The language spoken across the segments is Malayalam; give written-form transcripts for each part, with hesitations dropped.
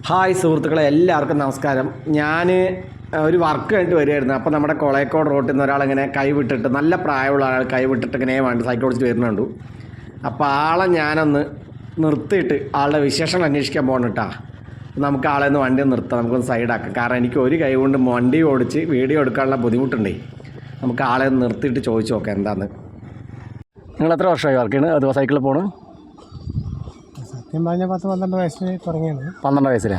ഹായ് സുഹൃത്തുക്കളെ, എല്ലാവർക്കും നമസ്കാരം. ഞാൻ ഒരു വർക്ക് കഴിഞ്ഞിട്ട് വരികയായിരുന്നു. അപ്പോൾ നമ്മുടെ കൊളേക്കോട് റോട്ടിൽ നിന്ന് ഒരാളിങ്ങനെ കൈവിട്ടിട്ട്, നല്ല പ്രായമുള്ള ആൾ കൈവിട്ടിട്ട് ഇങ്ങനെ വേണ്ട സൈക്കിൾ ഓടിച്ചിട്ട് വരുന്നുണ്ട്. അപ്പോൾ ആളെ ഞാനൊന്ന് നിർത്തിയിട്ട് ആളുടെ വിശേഷങ്ങൾ അന്വേഷിക്കാൻ പോകണം കേട്ടോ. നമുക്ക് ആളെ ഒന്ന് വണ്ടി നിർത്താം, നമുക്കൊന്ന് സൈഡാക്കാം. കാരണം എനിക്ക് ഒരു കൈ കൊണ്ട് വണ്ടി ഓടിച്ച് വീഡിയോ എടുക്കാനുള്ള ബുദ്ധിമുട്ടുണ്ടേ. നമുക്ക് ആളെ ഒന്ന് നിർത്തിയിട്ട് ചോദിച്ചു നോക്കാം എന്താണെന്ന്. നിങ്ങൾ എത്ര വർഷമായി വർക്ക് ചെയ്യുന്നത്? അത് സൈക്കിളിൽ പോകണം? സത്യം പറഞ്ഞാൽ 10-12 വയസ്സിൽ തുടങ്ങിയാണ്. 12 വയസ്സിലാ?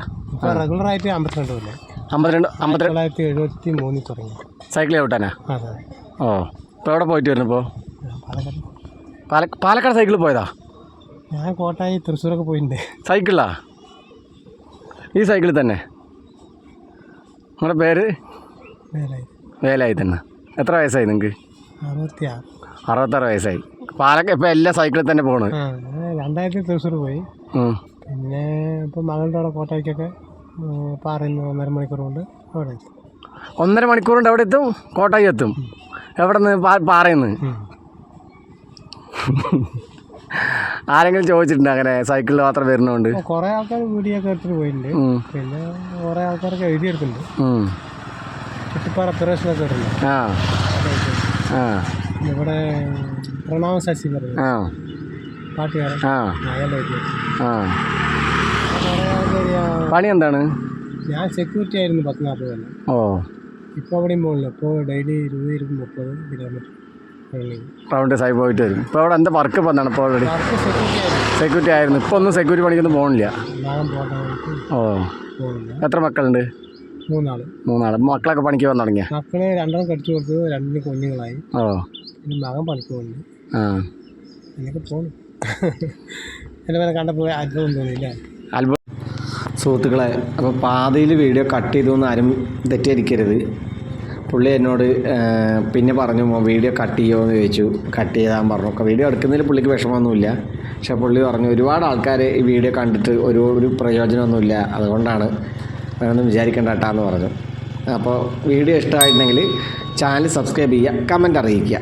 റെഗുലറായിട്ട് 52 കൊല്ലം. 1973 തുടങ്ങി സൈക്കിൾ ചവിട്ടാനാ? അതെ. ഓ, ഇപ്പോൾ എവിടെ പോയിട്ട് വരുന്നു? ഇപ്പോൾ പാലക്കാട് സൈക്കിളിൽ പോയതാ? ഞാൻ കോട്ടായി തൃശ്ശൂരൊക്കെ പോയിട്ടുണ്ട്. സൈക്കിളാ? ഈ സൈക്കിളിൽ തന്നെ? നിങ്ങളുടെ പേര്? വേലായി തന്നെ. എത്ര വയസ്സായി നിങ്ങൾക്ക്? 66 വയസ്സായി. ഇപ്പോൾ എല്ലാ സൈക്കിളിൽ തന്നെ പോകണം. 2000 തൃശ്ശൂർ പോയി. പിന്നെ ഇപ്പോൾ മകളുടെ അവിടെ കോട്ടയ്ക്കൊക്കെ പാറയിൽ 1.5 മണിക്കൂർ കൊണ്ട് അവിടെ എത്തും. 1.5 മണിക്കൂർ കൊണ്ട് അവിടെ എത്തും? കോട്ടായി എത്തും? എവിടെ നിന്ന്? പാറയിൽ നിന്ന്? ആരെങ്കിലും ചോദിച്ചിട്ടുണ്ട് അങ്ങനെ സൈക്കിളിൽ മാത്രം വരുന്നതുകൊണ്ട്? കുറേ ആൾക്കാർ വീഡിയോ ഒക്കെ എടുത്തിട്ട് പോയിട്ടുണ്ട്. പിന്നെ കുറേ ആൾക്കാരൊക്കെ എഴുതിയെടുക്കുന്നുണ്ട്. ചുറ്റിപ്പാറ പ്രദേശമൊക്കെ വരുന്നുണ്ട്. ഇവിടെ പ്രണാമ ശശി പറഞ്ഞു പാട്ടുകാരൻ. പണി എന്താണ്? ഞാൻ സെക്യൂരിറ്റി ആയിരുന്നു 10-40 കൊല്ലം. ഓ, ഇപ്പോൾ അവിടെയും പോകില്ല. ഇപ്പോൾ ഡെയിലി 20-30 കിലോമീറ്റർ റൗണ്ട് സൈഡ് പോയിട്ട് വരും. ഇപ്പോൾ അവിടെ എന്താ വർക്ക് വന്നാണ്? ഇപ്പോൾ ഓൾറെഡി സെക്യൂരിറ്റി ആയിരുന്നു. ഇപ്പോൾ ഒന്നും സെക്യൂരിറ്റി പണിക്കൊന്നും പോകണില്ല. ഓ, എത്ര മക്കളുണ്ട്? 3 മക്കളൊക്കെ പണിക്ക് വന്നു തുടങ്ങിയ? മക്കള് 2 കടിച്ചു കൊടുത്തു, 2 കുഞ്ഞുങ്ങളായി. ഓ, പിന്നെ മകൻ പണിക്ക് പോകുന്നു. എന്നൊക്കെ പോകണം. എന്നെ കണ്ടപ്പോൾ അത്ഭുതം തോന്നിയില്ല. സുഹൃത്തുക്കളെ, അപ്പോൾ പാതിയിൽ വീഡിയോ കട്ട് ചെയ്തു എന്ന് ആരും തെറ്റിദ്ധരിക്കരുത്. പുള്ളി എന്നോട് പിന്നെ പറഞ്ഞു വീഡിയോ കട്ട് ചെയ്യുമോ എന്ന് ചോദിച്ചു. കട്ട് ചെയ്താൻ പറഞ്ഞു. വീഡിയോ എടുക്കുന്നതിൽ പുള്ളിക്ക് വിഷമമൊന്നുമില്ല. പക്ഷേ പുള്ളി പറഞ്ഞു ഒരുപാട് ആൾക്കാർ ഈ വീഡിയോ കണ്ടിട്ട് ഒരു പ്രയോജനമൊന്നുമില്ല, അതുകൊണ്ടാണ് വേണമെന്ന് വിചാരിക്കേണ്ട കേട്ടാന്ന് പറഞ്ഞു. അപ്പോൾ വീഡിയോ ഇഷ്ടമായിട്ടുണ്ടെങ്കിൽ ചാനൽ സബ്സ്ക്രൈബ് ചെയ്യുക, കമൻറ്റ് അറിയിക്കുക.